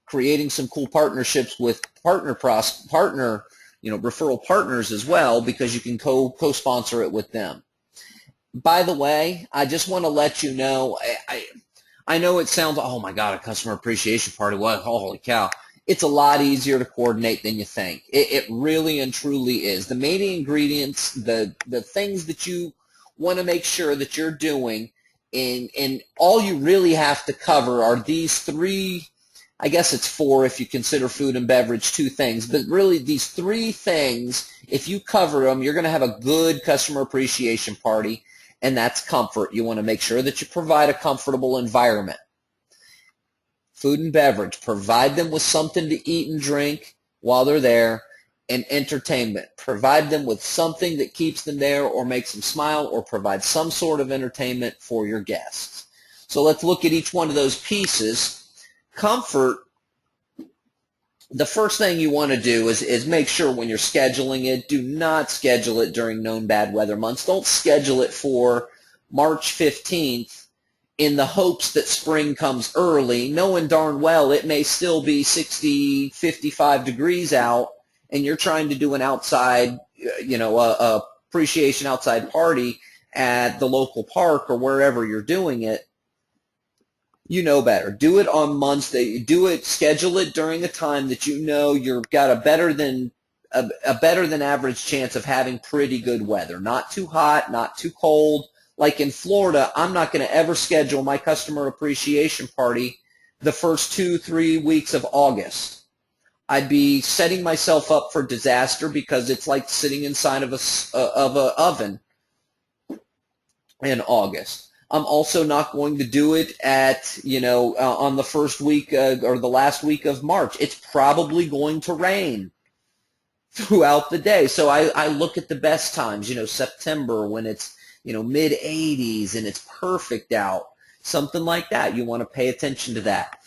creating some cool partnerships with referral partners as well, because you can co-sponsor it with them. By the way, I just want to let you know, I know it sounds, oh my God, a customer appreciation party, what, holy cow. It's a lot easier to coordinate than you think. It really and truly is. The main ingredients, the things that you want to make sure that you're doing, and all you really have to cover are these 3, I guess it's 4 if you consider food and beverage 2 things, but really these 3 things, if you cover them, you're going to have a good customer appreciation party, and that's comfort. You want to make sure that you provide a comfortable environment. Food and beverage, provide them with something to eat and drink while they're there, and entertainment. Provide them with something that keeps them there or makes them smile, or provide some sort of entertainment for your guests. So let's look at each one of those pieces. Comfort, the first thing you want to do is make sure when you're scheduling it, do not schedule it during known bad weather months. Don't schedule it for March 15th in the hopes that spring comes early, knowing darn well it may still be 60, 55 degrees out, and you're trying to do an outside, a appreciation outside party at the local park or wherever you're doing it. You know better. Do it on months that you do it, schedule it during a time that you know you've got a better than average chance of having pretty good weather. Not too hot, not too cold. Like in Florida, I'm not going to ever schedule my customer appreciation party the first 2-3 weeks of August. I'd be setting myself up for disaster, because it's like sitting inside of a oven in August. I'm also not going to do it at, on the first week or the last week of March. It's probably going to rain throughout the day. So I look at the best times, September, when it's mid 80s and it's perfect out, something like that. You want to pay attention to that.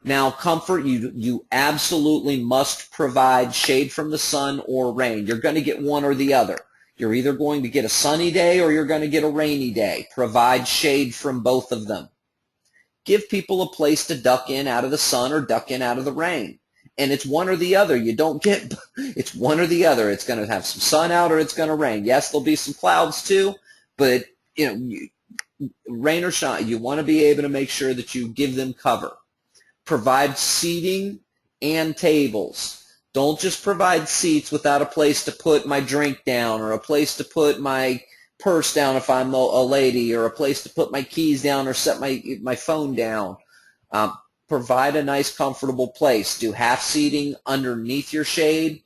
Now, comfort, you absolutely must provide shade from the sun or rain. You're going to get one or the other. You're either going to get a sunny day or you're going to get a rainy day. Provide shade from both of them. Give people a place to duck in out of the sun or duck in out of the rain. And it's one or the other. It's one or the other. It's going to have some sun out or it's going to rain. Yes, there'll be some clouds too, but rain or shine, you want to be able to make sure that you give them cover. Provide seating and tables. Don't just provide seats without a place to put my drink down, or a place to put my purse down if I'm a lady, or a place to put my keys down or set my phone down. Provide a nice, comfortable place. Do half seating underneath your shaded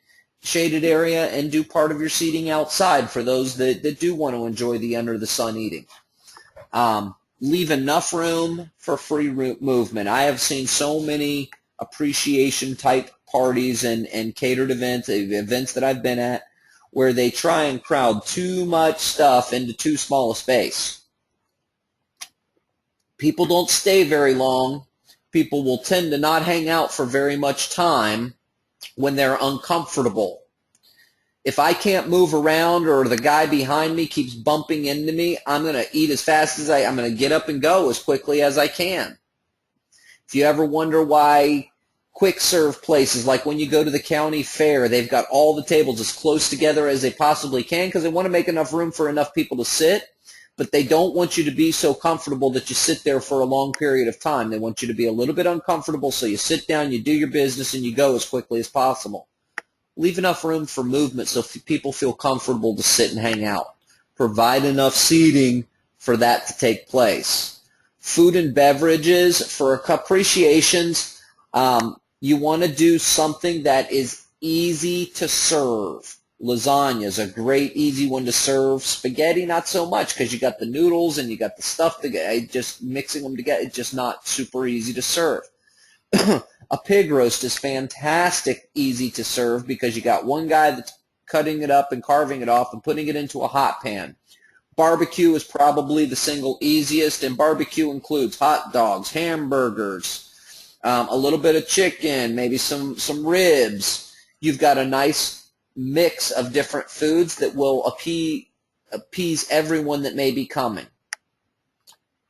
area, and do part of your seating outside for those that do want to enjoy the under the sun eating. Leave enough room for free movement. I have seen so many appreciation type parties and catered events that I've been at, where they try and crowd too much stuff into too small a space. People don't stay very long. People will tend to not hang out for very much time when they're uncomfortable. If I can't move around, or the guy behind me keeps bumping into me, I'm going to eat as fast as I'm going to get up and go as quickly as I can. If you ever wonder why quick serve places, like when you go to the county fair, they've got all the tables as close together as they possibly can because they want to make enough room for enough people to sit, but they don't want you to be so comfortable that you sit there for a long period of time. They want you to be a little bit uncomfortable, so you sit down, you do your business, and you go as quickly as possible. Leave enough room for movement so people feel comfortable to sit and hang out. Provide enough seating for that to take place. Food and beverages, for appreciations, you want to do something that is easy to serve. Lasagna is a great, easy one to serve. Spaghetti, not so much, because you got the noodles and you got the stuff together. Just mixing them together, it's just not super easy to serve. A pig roast is fantastic, easy to serve, because you got one guy that's cutting it up and carving it off and putting it into a hot pan. Barbecue is probably the single easiest, and barbecue includes hot dogs, hamburgers, a little bit of chicken, maybe some ribs. You've got a nice mix of different foods that will appease everyone that may be coming.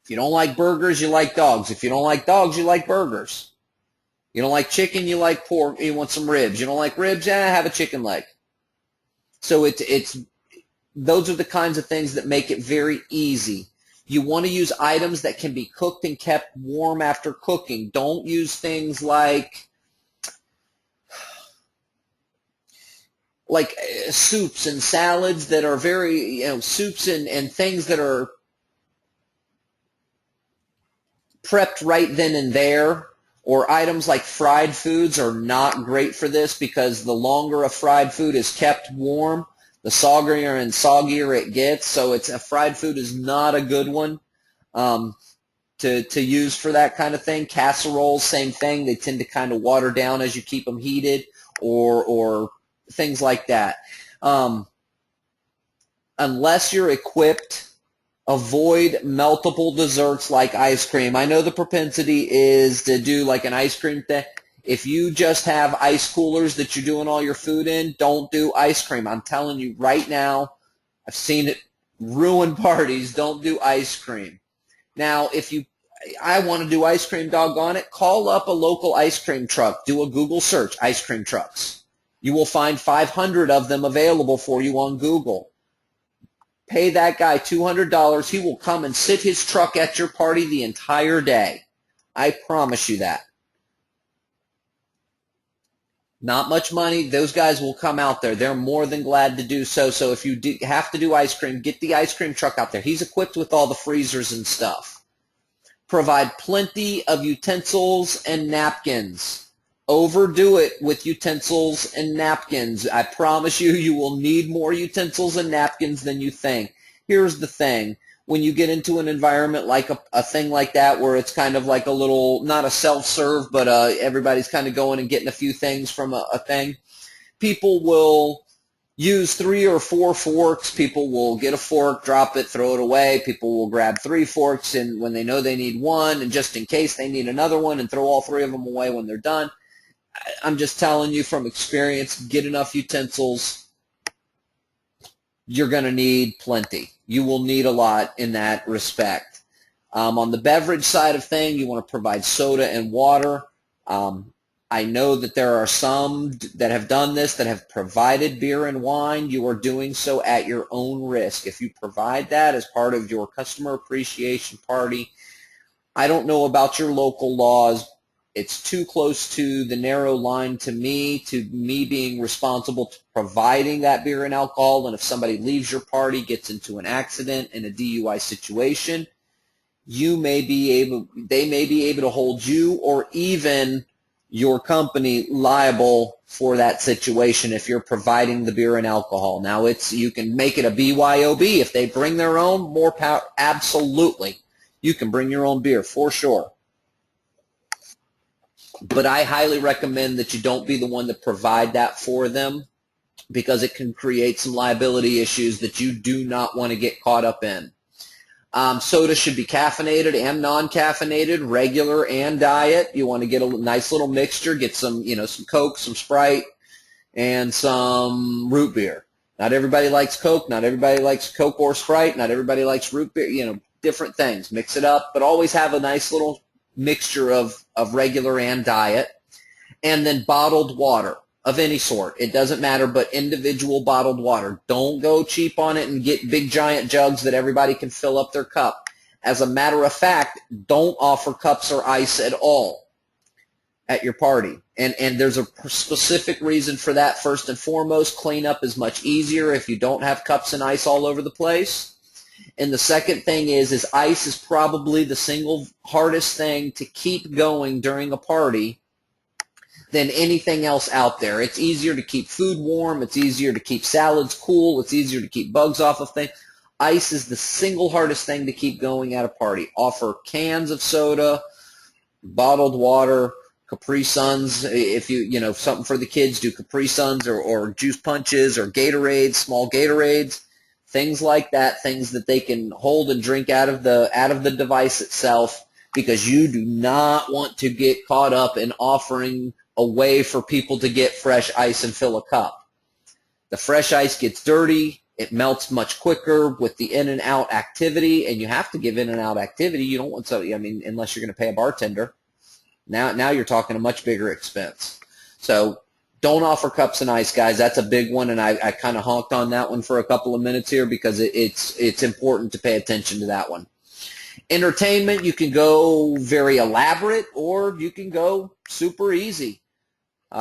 If you don't like burgers, you like dogs. If you don't like dogs, you like burgers. You don't like chicken, you like pork, you want some ribs. You don't like ribs, have a chicken leg. So it's those are the kinds of things that make it very easy. You want to use items that can be cooked and kept warm after cooking. Don't use things like soups and salads that are very, soups and things that are prepped right then and there. Or items like fried foods are not great for this, because the longer a fried food is kept warm, the soggier and soggier it gets. So a fried food is not a good one to use for that kind of thing. Casseroles, same thing. They tend to kind of water down as you keep them heated, or things like that. Unless you're equipped, avoid meltable desserts like ice cream. I know the propensity is to do like an ice cream thing. If you just have ice coolers that you're doing all your food in, don't do ice cream. I'm telling you right now, I've seen it ruin parties. Don't do ice cream. Now, I want to do ice cream, doggone it, call up a local ice cream truck. Do a Google search, ice cream trucks. You will find 500 of them available for you on Google. Pay that guy $200. He will come and sit his truck at your party the entire day. I promise you that. Not much money. Those guys will come out there. They're more than glad to do so. So if you have to do ice cream, get the ice cream truck out there. He's equipped with all the freezers and stuff. Provide plenty of utensils and napkins. Overdo it with utensils and napkins. I promise you, you will need more utensils and napkins than you think. Here's the thing. When you get into an environment like a thing like that, where it's kind of like a little, not a self-serve, but everybody's kind of going and getting a few things from a thing, people will use 3 or 4 forks. People will get a fork, drop it, throw it away. People will grab 3 forks and when they know they need one, and just in case they need another one, and throw all 3 of them away when they're done. I'm just telling you from experience, get enough utensils. You're going to need plenty. You will need a lot in that respect. On the beverage side of things, you want to provide soda and water. I know that there are some that have done this, that have provided beer and wine. You are doing so at your own risk. If you provide that as part of your customer appreciation party, I don't know about your local laws. It's too close to the narrow line to me being responsible to providing that beer and alcohol. And if somebody leaves your party, gets into an accident in a DUI situation, they may be able to hold you or even your company liable for that situation if you're providing the beer and alcohol. Now, you can make it a BYOB. If they bring their own, more power. Absolutely. You can bring your own beer for sure. But I highly recommend that you don't be the one to provide that for them, because it can create some liability issues that you do not want to get caught up in. Soda should be caffeinated and non-caffeinated, regular and diet. You want to get a nice little mixture. Get some, some Coke, some Sprite, and some root beer. Not everybody likes Coke. Not everybody likes Coke or Sprite. Not everybody likes root beer. Different things. Mix it up, but always have a nice little mixture of regular and diet, and then bottled water of any sort. It doesn't matter, but individual bottled water. Don't go cheap on it and get big giant jugs that everybody can fill up their cup. As a matter of fact, don't offer cups or ice at all at your party. And there's a specific reason for that. First and foremost, cleanup is much easier if you don't have cups and ice all over the place. And the second thing is ice is probably the single hardest thing to keep going during a party than anything else out there. It's easier to keep food warm. It's easier to keep salads cool. It's easier to keep bugs off of things. Ice is the single hardest thing to keep going at a party. Offer cans of soda, bottled water, Capri Suns. If something for the kids, do Capri Suns or juice punches or Gatorades, small Gatorades, things like that, things that they can hold and drink out of the device itself, because you do not want to get caught up in offering a way for people to get fresh ice and fill a cup. The fresh ice gets dirty. It melts much quicker with the in and out activity, and you have to give in and out activity. You don't want unless you're going to pay a bartender. Now you're talking a much bigger expense. So don't offer cups and ice, guys. That's a big one, and I kind of honked on that one for a couple of minutes here because it's important to pay attention to that one. Entertainment, you can go very elaborate or you can go super easy.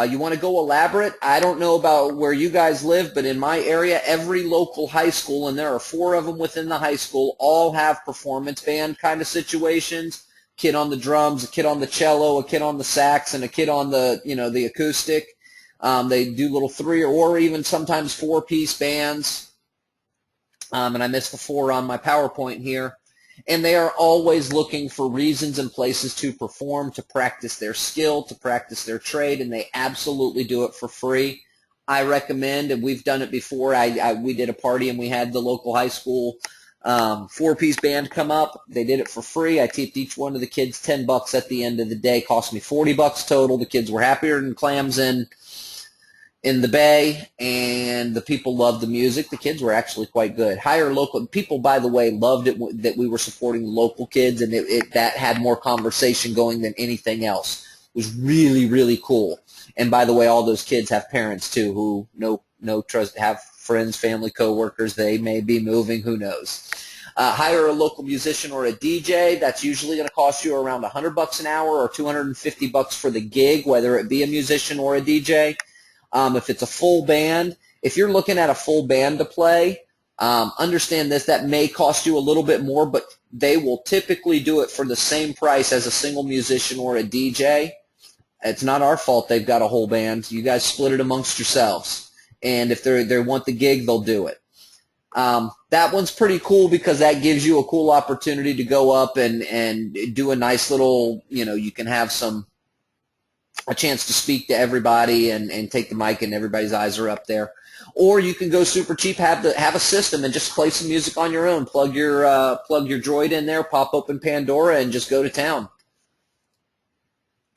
You want to go elaborate? I don't know about where you guys live, but in my area, every local high school, and there are 4 of them within the high school, all have performance band kind of situations. Kid on the drums, a kid on the cello, a kid on the sax, and a kid on the acoustic. They do little 3 or even sometimes 4-piece bands. And I missed the 4 on my PowerPoint here. And they are always looking for reasons and places to perform, to practice their skill, to practice their trade, and they absolutely do it for free. I recommend, and we've done it before, we did a party and we had the local high school 4-piece band come up. They did it for free. I tipped each one of the kids $10 at the end of the day. Cost me $40 total. The kids were happier than clams in the bay, and the people loved the music. The kids were actually quite good. Higher local people, by the way, loved it that we were supporting the local kids, and that had more conversation going than anything else. It was really, really cool. And by the way, all those kids have parents too who no trust, have friends, family, coworkers. They may be moving. Who knows? Hire a local musician or a DJ. That's usually going to cost you around $100 an hour or $250 for the gig, whether it be a musician or a DJ. If it's a full band, if you're looking at a full band to play, understand this, that may cost you a little bit more, but they will typically do it for the same price as a single musician or a DJ. It's not our fault they've got a whole band. You guys split it amongst yourselves. And if they want the gig, they'll do it. That one's pretty cool because that gives you a cool opportunity to go up and do a nice little, you can have a chance to speak to everybody and take the mic and everybody's eyes are up there. Or you can go super cheap, have a system and just play some music on your own. Plug your Droid in there, pop open Pandora, and just go to town.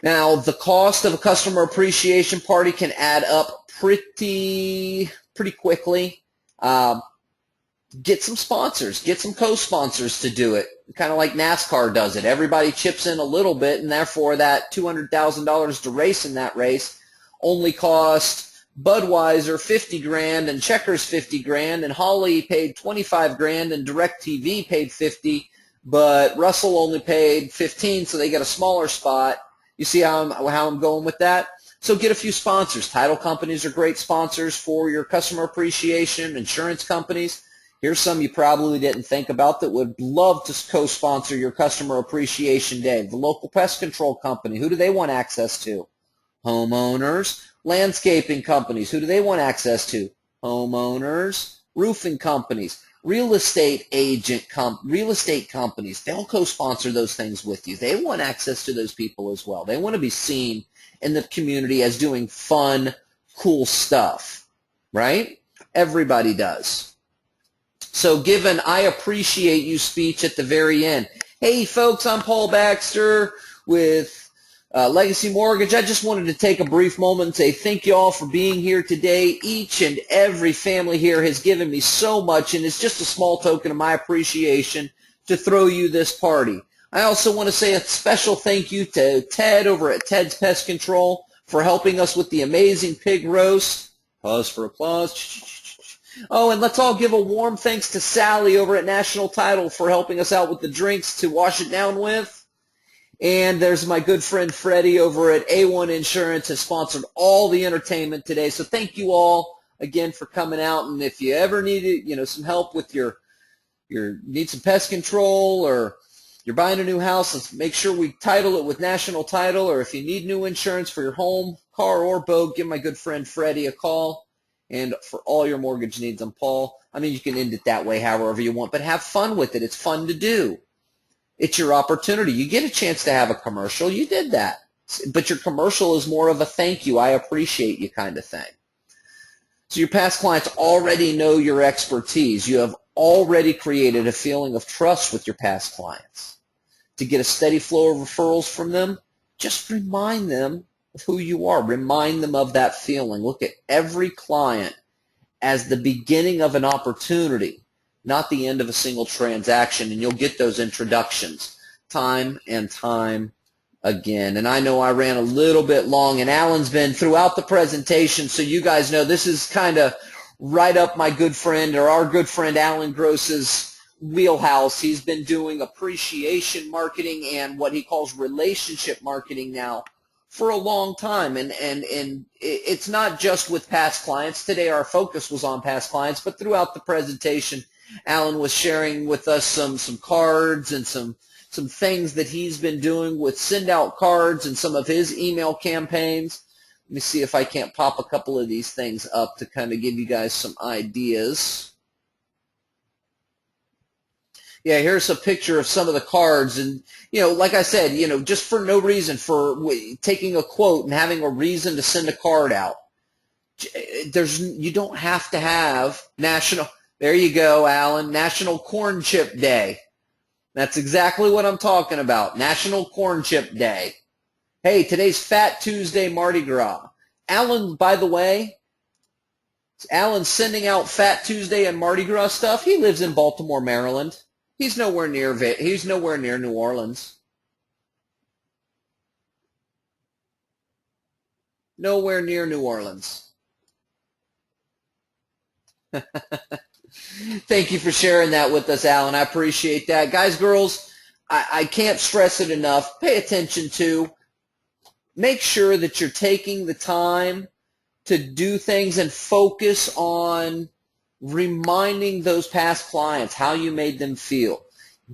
Now, the cost of a customer appreciation party can add up pretty quickly. Get some sponsors, get some co-sponsors to do it, kind of like NASCAR does it. Everybody chips in a little bit, and therefore that $200,000 to race in that race only cost Budweiser $50,000 and Checkers $50,000, and Holly paid $25,000 and DirecTV paid $50,000, but Russell only paid $15,000, so they get a smaller spot. You see how I'm going with that? So get a few sponsors. Title companies are great sponsors for your customer appreciation. Insurance companies. Here's some you probably didn't think about that would love to co-sponsor your customer appreciation day. The local pest control company. Who do they want access to? Homeowners. Landscaping companies. Who do they want access to? Homeowners. Roofing companies. Real estate companies. They'll co-sponsor those things with you. They want access to those people as well. They want to be seen in the community as doing fun, cool stuff, right? Everybody does. So give an I appreciate you speech at the very end. Hey, folks, I'm Paul Baxter with Legacy Mortgage. I just wanted to take a brief moment and say thank you all for being here today. Each and every family here has given me so much, and it's just a small token of my appreciation to throw you this party. I also want to say a special thank you to Ted over at Ted's Pest Control for helping us with the amazing pig roast. Pause for applause. Oh, and let's all give a warm thanks to Sally over at National Title for helping us out with the drinks to wash it down with. And there's my good friend Freddie over at A1 Insurance has sponsored all the entertainment today. So thank you all again for coming out. And if you ever need, some help with your need some pest control, or you're buying a new house, let's make sure we title it with National Title. Or if you need new insurance for your home, car, or boat, give my good friend Freddie a call. And for all your mortgage needs, I'm Paul. I mean, you can end it that way however you want, but have fun with it. It's fun to do. It's your opportunity. You get a chance to have a commercial. You did that. But your commercial is more of a thank you, I appreciate you kind of thing. So your past clients already know your expertise. You have already created a feeling of trust with your past clients. To get a steady flow of referrals from them, just remind them of who you are. Remind them of that feeling. Look at every client as the beginning of an opportunity, not the end of a single transaction, and you'll get those introductions time and time again. And I know I ran a little bit long, and Alan's been throughout the presentation, so you guys know this is kind of right up my good friend, or our good friend Alan Gross's wheelhouse. He's been doing appreciation marketing and what he calls relationship marketing now for a long time, and it's not just with past clients. Today our focus was on past clients, but throughout the presentation Alan was sharing with us some cards and some things that he's been doing with send out cards and some of his email campaigns. Let me see if I can't pop a couple of these things up to kind of give you guys some ideas. Yeah, here's a picture of some of the cards, and like I said, just for no reason, for taking a quote and having a reason to send a card out. You don't have to have national. There you go, Alan. National Corn Chip Day. That's exactly what I'm talking about. National Corn Chip Day. Hey, today's Fat Tuesday Mardi Gras. Alan, by the way, Alan's sending out Fat Tuesday and Mardi Gras stuff. He lives in Baltimore, Maryland. He's nowhere near New Orleans. Nowhere near New Orleans. Thank you for sharing that with us, Alan. I appreciate that. Guys, girls, I can't stress it enough. Pay attention to. Make sure that you're taking the time to do things and focus on reminding those past clients how you made them feel.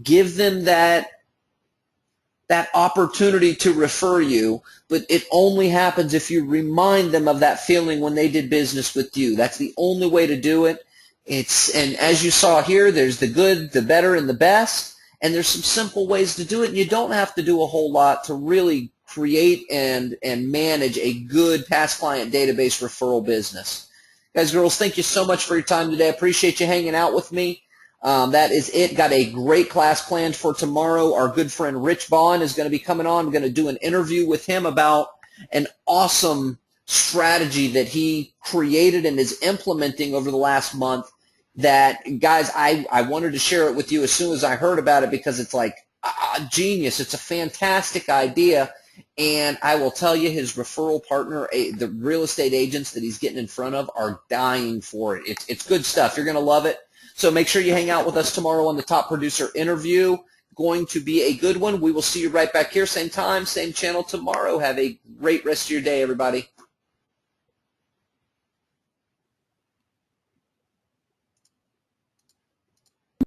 Give them that opportunity to refer you, but it only happens if you remind them of that feeling when they did business with you. That's the only way to do it. And as you saw here, there's the good, the better, and the best, and there's some simple ways to do it, and you don't have to do a whole lot to really create and manage a good past client database referral business. Guys, girls, thank you so much for your time today. I appreciate you hanging out with me. That is it. Got a great class planned for tomorrow. Our good friend Rich Bond is going to be coming on. I'm going to do an interview with him about an awesome strategy that he created and is implementing over the last month that, guys, I wanted to share it with you as soon as I heard about it, because it's like genius. It's a fantastic idea. And I will tell you, his referral partner, the real estate agents that he's getting in front of, are dying for it. It's good stuff. You're going to love it. So make sure you hang out with us tomorrow on the Top Producer interview. Going to be a good one. We will see you right back here, same time, same channel tomorrow. Have a great rest of your day, everybody.